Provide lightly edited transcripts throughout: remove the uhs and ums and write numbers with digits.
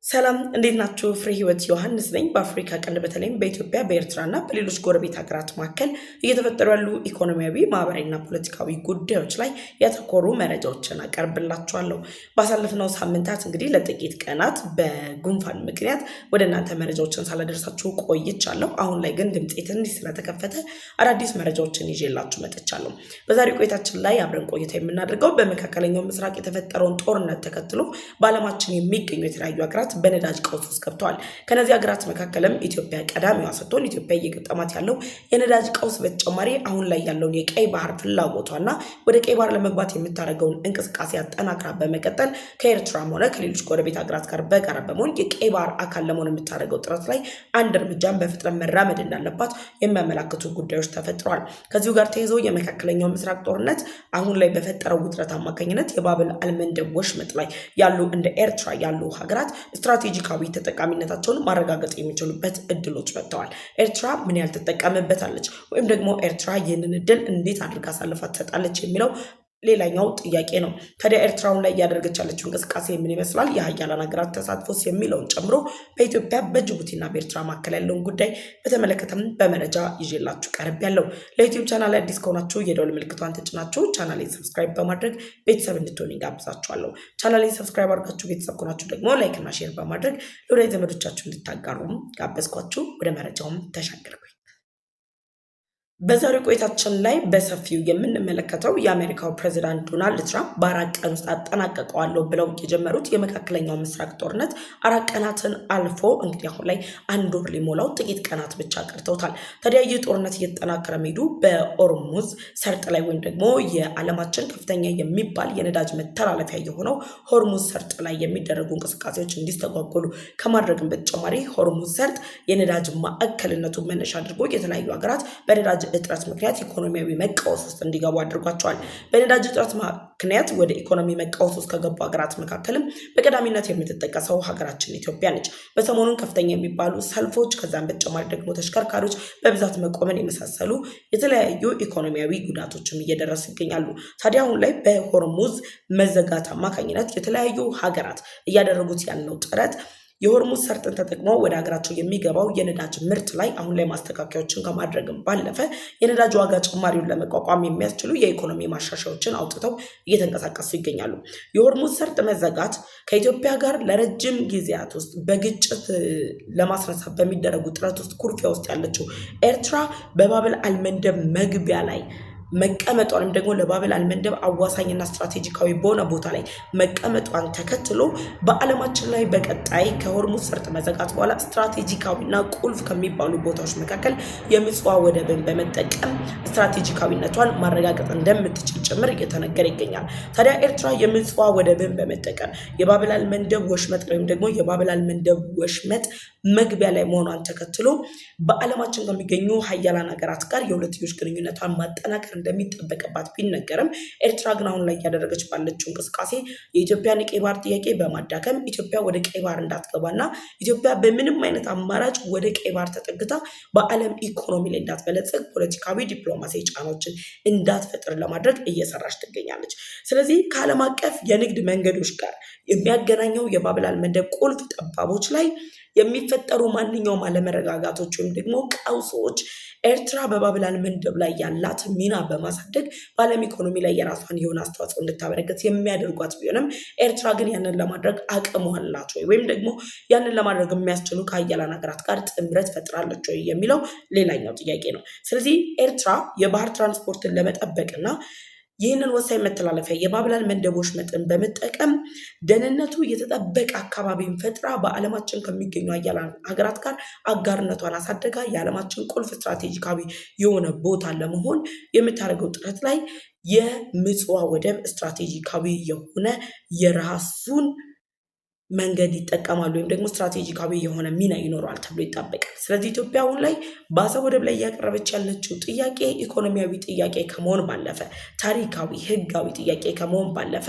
ሰላም እንዴት ናችሁ? ፍሬ ህይወት ዮሐንስ ነኝ። በአፍሪካ ቀንድ በተለይም በኢትዮጵያ በኤርትራና በሌሎች ጎረቤት ሀገራት መካከል እየተፈጠሩ ያሉ ኢኮኖሚያዊ፣ ማህበራዊና ፖለቲካዊ ጉዳዮች ላይ ያተኮሩ መረጃዎችን አቀርብላችኋለሁ። ባሳለፍነው ሳምንታት እንግዲህ ለጥቂት ቀናት በጉንፋን ምክንያት ወደ እናንተ መረጃዎችን ሳላደርሳችሁ ቆይቻለሁ። አሁን ላይ ግን ድምጤ ትንሽ ስለተከፈተ አዳዲስ መረጃዎችን ይዤላችሁ መጥቻለሁ። በዛሬው ቆይታችን ላይ አብረን ቆይታ የምናደርገው በመካከለኛው ምስራቅ የተፈጠረውን ጦርነት ተከትሎ በዓለማችን የሚገኙ የተለያዩ ሀገራት በነዳጅ ቀውስ ውስጥ ገብተዋል። ከነዚህ ሀገራት መካከልም ኢትዮጵያ ቀዳሚዋ ስትሆን ኢትዮጵያ እየገጠማት ያለው የነዳጅ ቀውስ በተጨማሪ አሁን ላይ ያለውን የቀይ ባህር ፍላጎቷና ወደ ቀይ ባህር ለመግባት የምታደርገውን እንቅስቃሴ አጠናክራ በመቀጠል ከኤርትራም ሆነ ከሌሎች ጎረቤት ሀገራት ጋር በጋራ በመሆን የቀይ ባህር አካል ለመሆን የምታደርገው ጥረት ላይ አንድ እርምጃን በፍጥነት መራመድ እንዳለባት የሚያመላክቱ ጉዳዮች ተፈጥረዋል። ከዚሁ ጋር ተይዞ የመካከለኛው ምስራቅ ጦርነት አሁን ላይ በፈጠረው ውጥረት አማካኝነት የባብል አልመንደብ ወሽመጥ ላይ ያሉ እንደ ኤርትራ ያሉ ሀገራት ስትራቴጂካዊ ተጠቃሚነታቸውን ማረጋገጥ የሚችሉበት እድሎች መጥተዋል። ኤርትራ ምን ያህል ትጠቀምበታለች ወይም ደግሞ ኤርትራ ይህንን እድል እንዴት አድርጋ አሳልፋ ትሰጣለች የሚለው ሌላኛው ጥያቄ ነው። ታዲያ ኤርትራውን ላይ እያደረገች ያለችው እንቅስቃሴ ምን ይመስላል? የሀያላን ሀገራት ተሳትፎስ የሚለውን ጨምሮ በኢትዮጵያ በጅቡቲና በኤርትራ መካከል ያለውን ጉዳይ በተመለከተም በመረጃ ይዤላችሁ ቀርብ ያለው። ለዩቲዩብ ቻናል አዲስ ከሆናችሁ የደወል ምልክቷን ተጭናችሁ ቻናሌን ሰብስክራይብ በማድረግ ቤተሰብ እንድትሆኑ ጋብዛችኋለሁ። ቻናሌን ሰብስክራይብ አድርጋችሁ ቤተሰብ ከሆናችሁ ደግሞ ላይክና ሼር በማድረግ ለወዳጅ ዘመዶቻችሁ እንድታጋሩም ጋበዝኳችሁ። ወደ መረጃውም ተሻገርኩኝ። በዛሬው ቆይታችን ላይ በሰፊው የምንመለከተው የአሜሪካው ፕሬዝዳንት ዶናልድ ትራምፕ በ4 ቀን ውስጥ አጠናቀቀዋለሁ ብለው የጀመሩት የመካከለኛው ምስራቅ ጦርነት 4 ቀናትን አልፎ እንግዲህ አሁን ላይ 1 ወር ሊሞላው ጥቂት ቀናት ብቻ ቀርተውታል። ታዲያ ይህ ጦርነት እየተጠናከረ መሄዱ በሆርሙዝ ሰርጥ ላይ ወይም ደግሞ የዓለማችን ከፍተኛ የሚባል የነዳጅ መተላለፊያ የሆነው ሆርሙዝ ሰርጥ ላይ የሚደረጉ እንቅስቃሴዎች እንዲስተጓጎሉ ከማድረግም በተጨማሪ ሆርሙዝ ሰርጥ የነዳጅ ማዕከልነቱን መነሻ አድርጎ የተለያዩ ሀገራት በነዳጅ እጥረት ምክንያት ኢኮኖሚያዊ መቃወስ ውስጥ እንዲገቡ አድርጓቸዋል። በነዳጅ እጥረት ምክንያት ወደ ኢኮኖሚ መቃወስ ውስጥ ከገቡ ሀገራት መካከልም በቀዳሚነት የምትጠቀሰው ሀገራችን ኢትዮጵያ ነች። በሰሞኑን ከፍተኛ የሚባሉ ሰልፎች፣ ከዛም በተጨማሪ ደግሞ ተሽከርካሪዎች በብዛት መቆመን የመሳሰሉ የተለያዩ ኢኮኖሚያዊ ጉዳቶችም እየደረሱ ይገኛሉ። ታዲያ አሁን ላይ በሆርሙዝ መዘጋት አማካኝነት የተለያዩ ሀገራት እያደረጉት ያለው ጥረት የሆርሙዝ ሰርጥን ተጠቅሞ ወደ ሀገራቸው የሚገባው የነዳጅ ምርት ላይ አሁን ላይ ማስተካከያዎችን ከማድረግም ባለፈ የነዳጅ ዋጋ ጭማሪውን ለመቋቋም የሚያስችሉ የኢኮኖሚ ማሻሻያዎችን አውጥተው እየተንቀሳቀሱ ይገኛሉ። የሆርሙዝ ሰርጥ መዘጋት ከኢትዮጵያ ጋር ለረጅም ጊዜያት ውስጥ በግጭት ለማስነሳት በሚደረጉ ጥረት ውስጥ ኩርፊያ ውስጥ ያለችው ኤርትራ በባብል አልመንደብ መግቢያ ላይ መቀመጧንም ደግሞ ለባብል አልመንደብ አዋሳኝና ስትራቴጂካዊ በሆነ ቦታ ላይ መቀመጧን ተከትሎ በዓለማችን ላይ በቀጣይ ከሆርሙዝ ሰርጥ መዘጋት በኋላ ስትራቴጂካዊና ቁልፍ ከሚባሉ ቦታዎች መካከል የምጽዋ ወደብን በመጠቀም ስትራቴጂካዊነቷን ማረጋገጥ እንደምትችል ጭምር እየተነገረ ይገኛል። ታዲያ ኤርትራ የምጽዋ ወደብን በመጠቀም የባብል አልመንደብ ወሽመጥ ወይም ደግሞ የባብል አልመንደብ ወሽመጥ መግቢያ ላይ መሆኗን ተከትሎ በዓለማችን ከሚገኙ ሀያላን ሀገራት ጋር የሁለትዮሽ ግንኙነቷን ማጠናከር እንደሚጠበቅባት ቢነገርም ኤርትራ ግን አሁን ላይ እያደረገች ባለችው እንቅስቃሴ የኢትዮጵያን የቀይ ባህር ጥያቄ በማዳከም ኢትዮጵያ ወደ ቀይ ባህር እንዳትገባና ኢትዮጵያ በምንም አይነት አማራጭ ወደ ቀይ ባህር ተጠግታ በዓለም ኢኮኖሚ ላይ እንዳትበለጽግ ፖለቲካዊ፣ ዲፕሎማሲያዊ ጫናዎችን እንዳትፈጥር ለማድረግ እየሰራች ትገኛለች። ስለዚህ ከዓለም አቀፍ የንግድ መንገዶች ጋር የሚያገናኘው የባብል አልመንደብ ቁልፍ ጠባቦች ላይ የሚፈጠሩ ማንኛውም አለመረጋጋቶች ወይም ደግሞ ቀውሶች ኤርትራ በባብል አልመንደብ ላይ ያላት ሚና በማሳደግ በዓለም ኢኮኖሚ ላይ የራሷን የሆነ አስተዋጽኦ እንድታበረከት የሚያደርጓት ቢሆንም ኤርትራ ግን ያንን ለማድረግ አቅሙ አላት ወይም ደግሞ ያንን ለማድረግ የሚያስችሉ ከሀያላን ሀገራት ጋር ጥምረት ፈጥራለች ወይ የሚለው ሌላኛው ጥያቄ ነው። ስለዚህ ኤርትራ የባህር ትራንስፖርትን ለመጠበቅና ይህንን ወሳኝ መተላለፊያ የባብል አልመንደብ ወሽመጥን በመጠቀም ደህንነቱ የተጠበቀ አካባቢን ፈጥራ በዓለማችን ከሚገኙ ሀያላን ሀገራት ጋር አጋርነቷን አሳደጋ የዓለማችን ቁልፍ ስትራቴጂካዊ የሆነ ቦታ ለመሆን የምታደርገው ጥረት ላይ የምጽዋ ወደብ ስትራቴጂካዊ የሆነ የራሱን መንገድ ይጠቀማሉ ወይም ደግሞ ስትራቴጂካዊ የሆነ ሚና ይኖረዋል ተብሎ ይጠበቃል። ስለዚህ ኢትዮጵያ አሁን ላይ በአሰብ ወደብ ላይ እያቀረበች ያለችው ጥያቄ ኢኮኖሚያዊ ጥያቄ ከመሆን ባለፈ ታሪካዊ፣ ህጋዊ ጥያቄ ከመሆን ባለፈ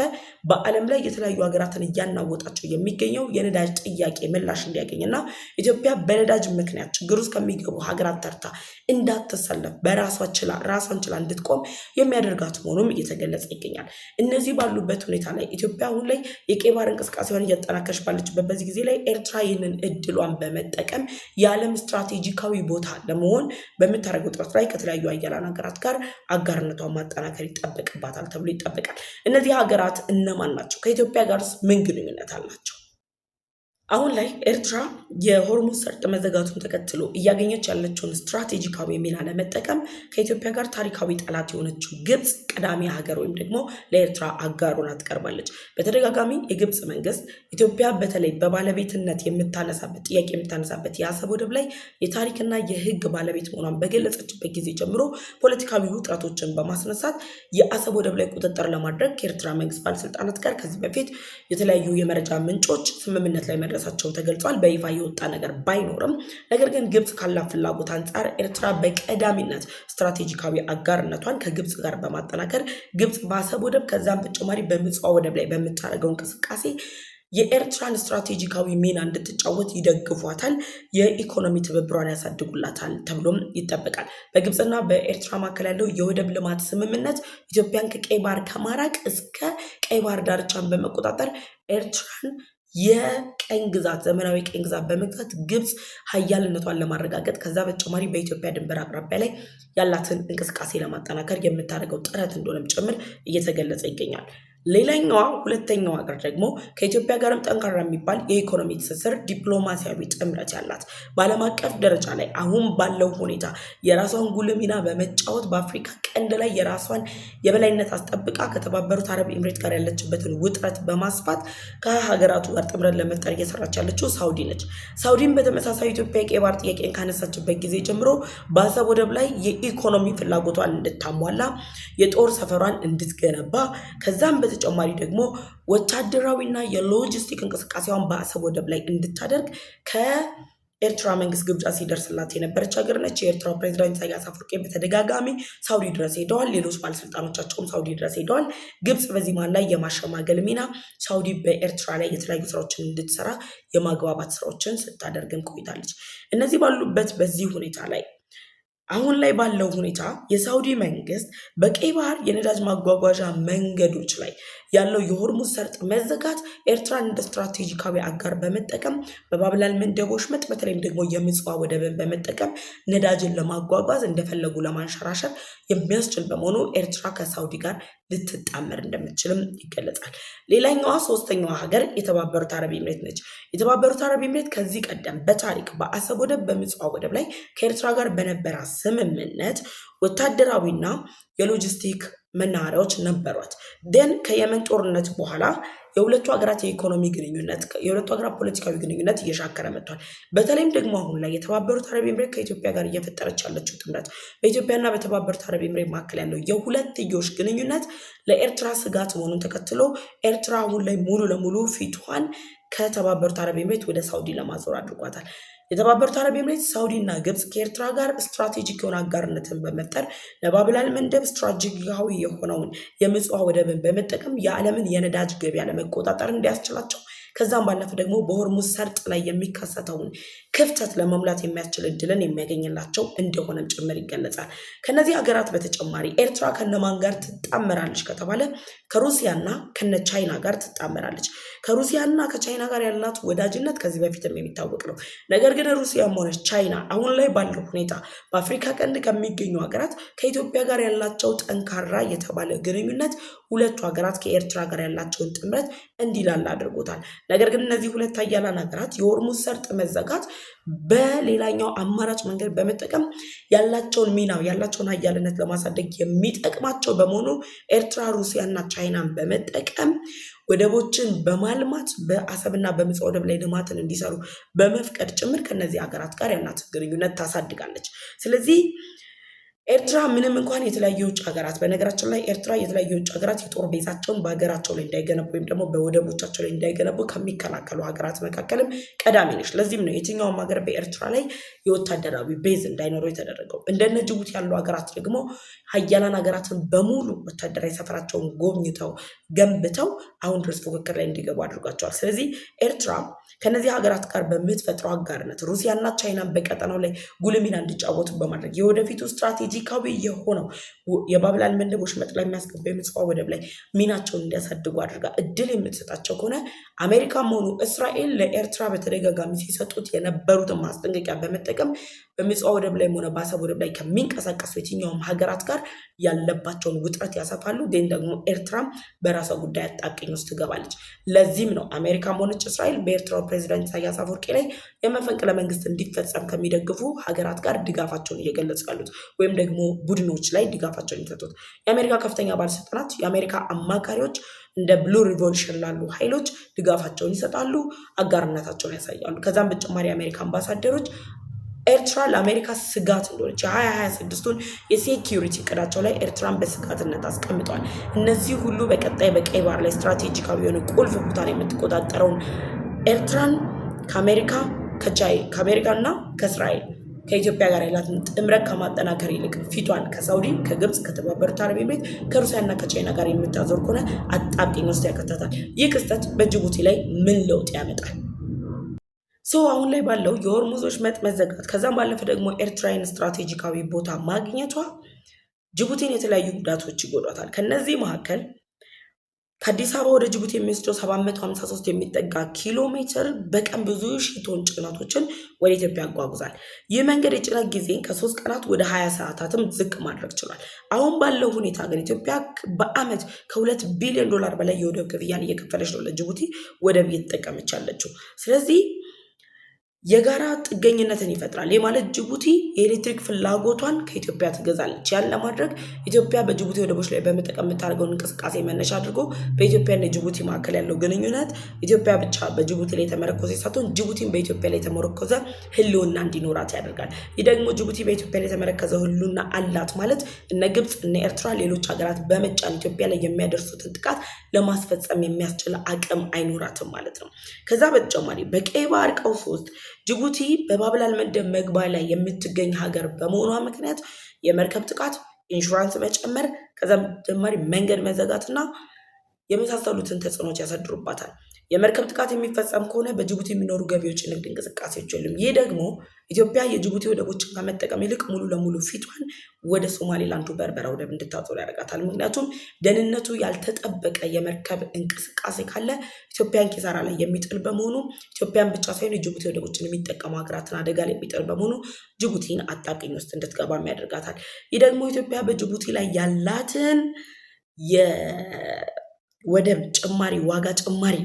በዓለም ላይ የተለያዩ ሀገራትን እያናወጣቸው የሚገኘው የነዳጅ ጥያቄ ምላሽ እንዲያገኝና ኢትዮጵያ በነዳጅ ምክንያት ችግር ውስጥ ከሚገቡ ሀገራት ተርታ እንዳትሰለፍ ራሷን ችላ እንድትቆም የሚያደርጋት መሆኑም እየተገለጸ ይገኛል። እነዚህ ባሉበት ሁኔታ ላይ ኢትዮጵያ አሁን ላይ የቀይ ባህር እንቅስቃሴዋን እያጠናከረች እየተመለከተች ባለችበት በዚህ ጊዜ ላይ ኤርትራ ይህንን እድሏን በመጠቀም የዓለም ስትራቴጂካዊ ቦታ ለመሆን በምታደርገው ጥረት ላይ ከተለያዩ አያላን ሀገራት ጋር አጋርነቷን ማጠናከር ይጠበቅባታል ተብሎ ይጠበቃል። እነዚህ ሀገራት እነማን ናቸው? ከኢትዮጵያ ጋርስ ምን ግንኙነት አላቸው? አሁን ላይ ኤርትራ የሆርሙዝ ሰርጥ መዘጋቱን ተከትሎ እያገኘች ያለችውን ስትራቴጂካዊ ሚና ለመጠቀም ከኢትዮጵያ ጋር ታሪካዊ ጠላት የሆነችው ግብጽ ቀዳሚ ሀገር ወይም ደግሞ ለኤርትራ አጋሩን ትቀርባለች። በተደጋጋሚ የግብጽ መንግስት ኢትዮጵያ በተለይ በባለቤትነት ጥያቄ የምታነሳበት የአሰብ ወደብ ላይ የታሪክና የህግ ባለቤት መሆኗን በገለጸችበት ጊዜ ጀምሮ ፖለቲካዊ ውጥረቶችን በማስነሳት የአሰብ ወደብ ላይ ቁጥጥር ለማድረግ ከኤርትራ መንግስት ባለስልጣናት ጋር ከዚህ በፊት የተለያዩ የመረጃ ምንጮች ስምምነት ላይ መድረሳቸው ተገልጿል። በይፋ የወጣ ነገር ባይኖርም ነገር ግን ግብጽ ካላት ፍላጎት አንጻር ኤርትራ በቀዳሚነት ስትራቴጂካዊ አጋርነቷን ከግብጽ ጋር በማጠናከር ግብጽ በአሰብ ወደብ ከዛም በተጨማሪ በምጽዋ ወደብ ላይ በምታደርገው እንቅስቃሴ የኤርትራን ስትራቴጂካዊ ሚና እንድትጫወት ይደግፏታል፣ የኢኮኖሚ ትብብሯን ያሳድጉላታል ተብሎም ይጠበቃል። በግብጽና በኤርትራ መካከል ያለው የወደብ ልማት ስምምነት ኢትዮጵያን ከቀይ ባህር ከማራቅ እስከ ቀይ ባህር ዳርቻን በመቆጣጠር ኤርትራን የቀኝ ግዛት ዘመናዊ ቀኝ ግዛት በመግዛት ግብጽ ሀያልነቷን ለማረጋገጥ ከዛ በተጨማሪ በኢትዮጵያ ድንበር አቅራቢያ ላይ ያላትን እንቅስቃሴ ለማጠናከር የምታደርገው ጥረት እንደሆነም ጭምር እየተገለጸ ይገኛል። ሁለተኛዋ ሀገር ደግሞ ከኢትዮጵያ ጋርም ጠንካራ የሚባል የኢኮኖሚ ትስስር ዲፕሎማሲያዊ ጥምረት ያላት በዓለም አቀፍ ደረጃ ላይ አሁን ባለው ሁኔታ የራሷን ጉልህ ሚና በመጫወት በአፍሪካ ቀንድ ላይ የራሷን የበላይነት አስጠብቃ ከተባበሩት አረብ ኤምሬት ጋር ያለችበትን ውጥረት በማስፋት ከሀገራቱ ጋር ጥምረት ለመፍጠር እየሰራች ያለችው ሳውዲ ነች። ሳውዲም በተመሳሳይ ኢትዮጵያ የቀይ ባህር ጥያቄን ካነሳችበት ጊዜ ጀምሮ በአሰብ ወደብ ላይ የኢኮኖሚ ፍላጎቷን እንድታሟላ የጦር ሰፈሯን እንድትገነባ ከዛም በተጨማሪ ደግሞ ወታደራዊና የሎጂስቲክ እንቅስቃሴዋን በአሰብ ወደብ ላይ እንድታደርግ ከኤርትራ መንግስት ግብዣ ሲደርስላት የነበረች ሀገር ነች። የኤርትራው ፕሬዚዳንት ኢሳያስ አፈወርቂ በተደጋጋሚ ሳውዲ ድረስ ሄደዋል። ሌሎች ባለስልጣኖቻቸውም ሳውዲ ድረስ ሄደዋል። ግብጽ በዚህ ማን ላይ የማሸማገል ሚና ሳውዲ በኤርትራ ላይ የተለያዩ ስራዎችን እንድትሰራ የማግባባት ስራዎችን ስታደርግም ቆይታለች። እነዚህ ባሉበት በዚህ ሁኔታ ላይ አሁን ላይ ባለው ሁኔታ የሳውዲ መንግስት በቀይ ባህር የነዳጅ ማጓጓዣ መንገዶች ላይ ያለው የሆርሙዝ ሰርጥ መዘጋት ኤርትራን እንደ ስትራቴጂካዊ አጋር በመጠቀም በባብላል መንደብ ወሽመጥ በተለይም ደግሞ የምጽዋ ወደብን በመጠቀም ነዳጅን ለማጓጓዝ እንደፈለጉ ለማንሸራሸር የሚያስችል በመሆኑ ኤርትራ ከሳውዲ ጋር ልትጣመር እንደምትችልም ይገለጻል። ሶስተኛዋ ሀገር የተባበሩት አረብ ኤምሬት ነች። የተባበሩት አረብ ኤምሬት ከዚህ ቀደም በታሪክ በአሰብ ወደብ በምጽዋ ወደብ ላይ ከኤርትራ ጋር በነበረ ስምምነት ወታደራዊና የሎጂስቲክ መናኸሪያዎች ነበሯት። ከየመን ጦርነት በኋላ የሁለቱ ሀገራት የኢኮኖሚ ግንኙነት የሁለቱ ሀገራት ፖለቲካዊ ግንኙነት እየሻከረ መጥቷል። በተለይም ደግሞ አሁን ላይ የተባበሩት አረብ ኤምሬት ከኢትዮጵያ ጋር እየፈጠረች ያለችው ጥምረት በኢትዮጵያና በተባበሩት አረብ ኤምሬት መካከል ያለው የሁለትዮሽ ግንኙነት ለኤርትራ ስጋት መሆኑን ተከትሎ ኤርትራ አሁን ላይ ሙሉ ለሙሉ ፊቷን ከተባበሩት አረብ ኤምሬት ወደ ሳውዲ ለማዞር አድርጓታል። የተባበሩት አረብ ኤምሬት ሳውዲና ግብጽ ከኤርትራ ጋር ስትራቴጂክ የሆነ አጋርነትን በመፍጠር ለባብላል መንደብ ስትራቴጂካዊ የሆነውን የምጽዋ ወደብን በመጠቀም የዓለምን የነዳጅ ገበያ ለመቆጣጠር እንዲያስችላቸው ከዛም ባለፈ ደግሞ በሆርሙዝ ሰርጥ ላይ የሚከሰተውን ክፍተት ለመሙላት የሚያስችል እድልን የሚያገኝላቸው እንደሆነም ጭምር ይገለጻል። ከነዚህ ሀገራት በተጨማሪ ኤርትራ ከነማን ጋር ትጣመራለች ከተባለ ከሩሲያና ከነቻይና ጋር ትጣመራለች። ከሩሲያና ከቻይና ጋር ያላት ወዳጅነት ከዚህ በፊትም የሚታወቅ ነው። ነገር ግን ሩሲያም ሆነች ቻይና አሁን ላይ ባለው ሁኔታ በአፍሪካ ቀንድ ከሚገኙ ሀገራት ከኢትዮጵያ ጋር ያላቸው ጠንካራ የተባለ ግንኙነት ሁለቱ ሀገራት ከኤርትራ ጋር ያላቸውን ጥምረት እንዲላላ አድርጎታል። ነገር ግን እነዚህ ሁለት ሀያላን ሀገራት የሆርሙዝ ሰርጥ መዘጋት በሌላኛው አማራጭ መንገድ በመጠቀም ያላቸውን ሀያልነት ለማሳደግ የሚጠቅማቸው በመሆኑ ኤርትራ ሩሲያና ቻይናን በመጠቀም ወደቦችን በማልማት በአሰብና በምጽዋ ወደብ ላይ ልማትን እንዲሰሩ በመፍቀድ ጭምር ከነዚህ ሀገራት ጋር ያላትን ግንኙነት ታሳድጋለች። ስለዚህ ኤርትራ ምንም እንኳን የተለያዩ የውጭ ሀገራት በነገራችን ላይ ኤርትራ የተለያዩ የውጭ ሀገራት የጦር ቤዛቸውን በሀገራቸው ላይ እንዳይገነቡ ወይም ደግሞ በወደቦቻቸው ላይ እንዳይገነቡ ከሚከላከሉ ሀገራት መካከልም ቀዳሚ ነች። ለዚህም ነው የትኛውም ሀገር በኤርትራ ላይ የወታደራዊ ቤዝ እንዳይኖረው የተደረገው። እንደነ ጅቡቲ ያሉ ሀገራት ደግሞ ሀያላን ሀገራትን በሙሉ ወታደራዊ ሰፈራቸውን ጎብኝተው ገንብተው አሁን ድረስ ፉክክር ላይ እንዲገቡ አድርጓቸዋል። ስለዚህ ኤርትራ ከነዚህ ሀገራት ጋር በምትፈጥረው አጋርነት ሩሲያና ቻይናን በቀጠናው ላይ ጉልህ ሚና እንዲጫወቱ በማድረግ የወደፊቱ ስትራቴጂ ስትራቴጂካዊ የሆነው የባብላል መንደቦች መጥላ የሚያስገባ የምጽዋ ወደብ ላይ ሚናቸውን እንዲያሳድጉ አድርጋ እድል የምትሰጣቸው ከሆነ አሜሪካም ሆኑ እስራኤል ለኤርትራ በተደጋጋሚ ሲሰጡት የነበሩትን ማስጠንቀቂያ በመጠቀም በምጽዋ ወደብ ላይ ሆነ በአሰብ ወደብ ላይ ከሚንቀሳቀሱ የትኛውም ሀገራት ጋር ያለባቸውን ውጥረት ያሰፋሉ። ግን ደግሞ ኤርትራም በራሷ ጉዳይ አጣብቂኝ ውስጥ ትገባለች። ለዚህም ነው አሜሪካም ሆነች እስራኤል በኤርትራው ፕሬዚዳንት ኢሳያስ አፈወርቂ ላይ የመፈንቅለ መንግስት እንዲፈጸም ከሚደግፉ ሀገራት ጋር ድጋፋቸውን እየገለጹ ያሉት ወይም ደግሞ ቡድኖች ላይ ድጋፋቸውን የሚሰጡት። የአሜሪካ ከፍተኛ ባለስልጣናት፣ የአሜሪካ አማካሪዎች እንደ ብሉ ሪቮሉሽን ላሉ ኃይሎች ድጋፋቸውን ይሰጣሉ፣ አጋርነታቸውን ያሳያሉ። ከዛም በተጨማሪ የአሜሪካ አምባሳደሮች ኤርትራ ለአሜሪካ ስጋት እንደሆነች የ2026ቱን የሴኪዩሪቲ እቅዳቸው ላይ ኤርትራን በስጋትነት አስቀምጠዋል። እነዚህ ሁሉ በቀጣይ በቀይ ባህር ላይ ስትራቴጂካዊ የሆነ ቁልፍ ቦታ ላይ የምትቆጣጠረውን ኤርትራን ከአሜሪካና ከእስራኤል ከኢትዮጵያ ጋር ያላትን ጥምረት ከማጠናከር ይልቅ ፊቷን ከሳውዲ፣ ከግብፅ፣ ከተባበሩት አረብ ኤሚሬት፣ ከሩሲያና ከቻይና ጋር የምታዞር ከሆነ አጣብቂኝ ውስጥ ያከተታል። ይህ ክስተት በጅቡቲ ላይ ምን ለውጥ ያመጣል? አሁን ላይ ባለው የሆርሙዝ ወሽመጥ መዘጋት ከዛም ባለፈ ደግሞ ኤርትራን ስትራቴጂካዊ ቦታ ማግኘቷ ጅቡቲን የተለያዩ ጉዳቶች ይጎዷታል። ከነዚህ መካከል ከአዲስ አበባ ወደ ጅቡቲ የሚወስደው 753 የሚጠጋ ኪሎ ሜትር በቀን ብዙ ሺህ ቶን ጭነቶችን ወደ ኢትዮጵያ ያጓጉዛል። ይህ መንገድ የጭነት ጊዜን ከ3 ቀናት ወደ 20 ሰዓታትም ዝቅ ማድረግ ችሏል። አሁን ባለው ሁኔታ ግን ኢትዮጵያ በአመት ከ2 ቢሊዮን ዶላር በላይ የወደብ ክፍያን እየከፈለች ነው ለጅቡቲ ወደብ እየተጠቀመች ያለችው። ስለዚህ የጋራ ጥገኝነትን ይፈጥራል። ይህ ማለት ጅቡቲ የኤሌክትሪክ ፍላጎቷን ከኢትዮጵያ ትገዛለች። ያን ለማድረግ ኢትዮጵያ በጅቡቲ ወደቦች ላይ በመጠቀም የምታደርገውን እንቅስቃሴ መነሻ አድርጎ በኢትዮጵያና ጅቡቲ መካከል ያለው ግንኙነት ኢትዮጵያ ብቻ በጅቡቲ ላይ የተመረኮዘ ሳይሆን ጅቡቲን በኢትዮጵያ ላይ የተመረኮዘ ህልውና እንዲኖራት ያደርጋል። ይህ ደግሞ ጅቡቲ በኢትዮጵያ ላይ የተመረከዘ ህልውና አላት ማለት እነ ግብፅ፣ እነ ኤርትራ፣ ሌሎች ሀገራት በመጫን ኢትዮጵያ ላይ የሚያደርሱትን ጥቃት ለማስፈጸም የሚያስችል አቅም አይኖራትም ማለት ነው። ከዛ በተጨማሪ በቀይ ባህር ቀውስ ውስጥ ጅቡቲ በባብላል መንደብ መግቢያ ላይ የምትገኝ ሀገር በመሆኗ ምክንያት የመርከብ ጥቃት፣ ኢንሹራንስ መጨመር፣ ከዛም ተጨማሪ መንገድ መዘጋትና የመሳሰሉትን ተጽዕኖች ያሳድሩባታል። የመርከብ ጥቃት የሚፈጸም ከሆነ በጅቡቲ የሚኖሩ ገቢዎች ንግድ እንቅስቃሴዎች የሉም። ይህ ደግሞ ኢትዮጵያ የጅቡቲ ወደቦችን ከመጠቀም ይልቅ ሙሉ ለሙሉ ፊቷን ወደ ሶማሌላንዱ በርበራ ወደብ እንድታዞር ያደርጋታል። ምክንያቱም ደህንነቱ ያልተጠበቀ የመርከብ እንቅስቃሴ ካለ ኢትዮጵያን ኪሳራ ላይ የሚጥል በመሆኑ ኢትዮጵያን ብቻ ሳይሆን የጅቡቲ ወደቦችን የሚጠቀሙ ሀገራትን አደጋ ላይ የሚጥል በመሆኑ ጅቡቲን አጣብቂኝ ውስጥ እንድትገባም ያደርጋታል። ይህ ደግሞ ኢትዮጵያ በጅቡቲ ላይ ያላትን የወደብ ጭማሪ ዋጋ ጭማሪ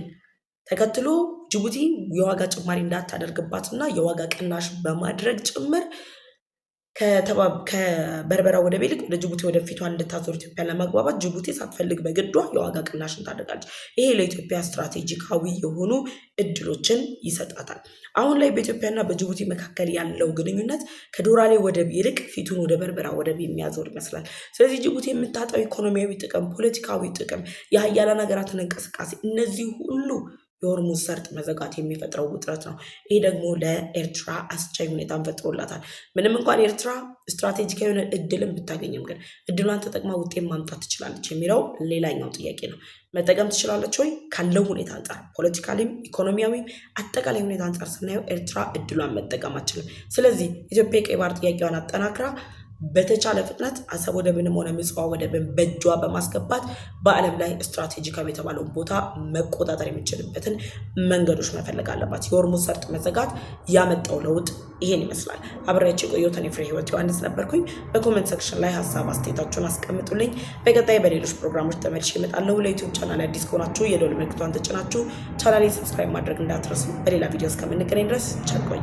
ተከትሎ ጅቡቲ የዋጋ ጭማሪ እንዳታደርግባትና የዋጋ ቅናሽ በማድረግ ጭምር ከበርበራ ወደብ ይልቅ ወደ ጅቡቲ ወደ ፊቷን እንድታዞር ኢትዮጵያ ለማግባባት ጅቡቲ ሳትፈልግ በግዷ የዋጋ ቅናሽን ታደርጋለች። ይሄ ለኢትዮጵያ ስትራቴጂካዊ የሆኑ እድሎችን ይሰጣታል። አሁን ላይ በኢትዮጵያና በጅቡቲ መካከል ያለው ግንኙነት ከዶራሌ ወደብ ይልቅ ፊቱን ወደ በርበራ ወደብ የሚያዞር ይመስላል። ስለዚህ ጅቡቲ የምታጣው ኢኮኖሚያዊ ጥቅም፣ ፖለቲካዊ ጥቅም፣ የሀያላን ሀገራትን እንቅስቃሴ እነዚህ ሁሉ የሆርሙዝ ሰርጥ መዘጋት የሚፈጥረው ውጥረት ነው። ይህ ደግሞ ለኤርትራ አስቻይ ሁኔታን ፈጥሮላታል። ምንም እንኳን ኤርትራ ስትራቴጂካዊ የሆነ እድልን ብታገኝም ግን እድሏን ተጠቅማ ውጤት ማምጣት ትችላለች የሚለው ሌላኛው ጥያቄ ነው። መጠቀም ትችላለች ወይ? ካለው ሁኔታ አንጻር ፖለቲካሊም፣ ኢኮኖሚያዊም አጠቃላይ ሁኔታ አንጻር ስናየው ኤርትራ እድሏን መጠቀም አትችልም። ስለዚህ ኢትዮጵያ የቀይ ባህር ጥያቄዋን አጠናክራ በተቻለ ፍጥነት አሰብ ወደብንም ሆነ ምጽዋ ወደብን በእጇ በማስገባት በዓለም ላይ ስትራቴጂካዊ የተባለውን ቦታ መቆጣጠር የሚችልበትን መንገዶች መፈለግ አለባት። የሆርሙዝ ሰርጥ መዘጋት ያመጣው ለውጥ ይሄን ይመስላል። አብሬያችሁ የቆየሁት እኔ ፍሬ ህይወት ዮሐንስ ነበርኩኝ። በኮሜንት ሴክሽን ላይ ሀሳብ አስተያየታችሁን አስቀምጡልኝ። በቀጣይ በሌሎች ፕሮግራሞች ተመልሼ እመጣለሁ። ለዩቲዩብ ቻናል አዲስ ከሆናችሁ የደወል ምልክቷን ተጭናችሁ ቻናሌን ሰብስክራይብ ማድረግ እንዳትረሱ። በሌላ ቪዲዮ እስከምንገናኝ ድረስ ቸር ቆዩ።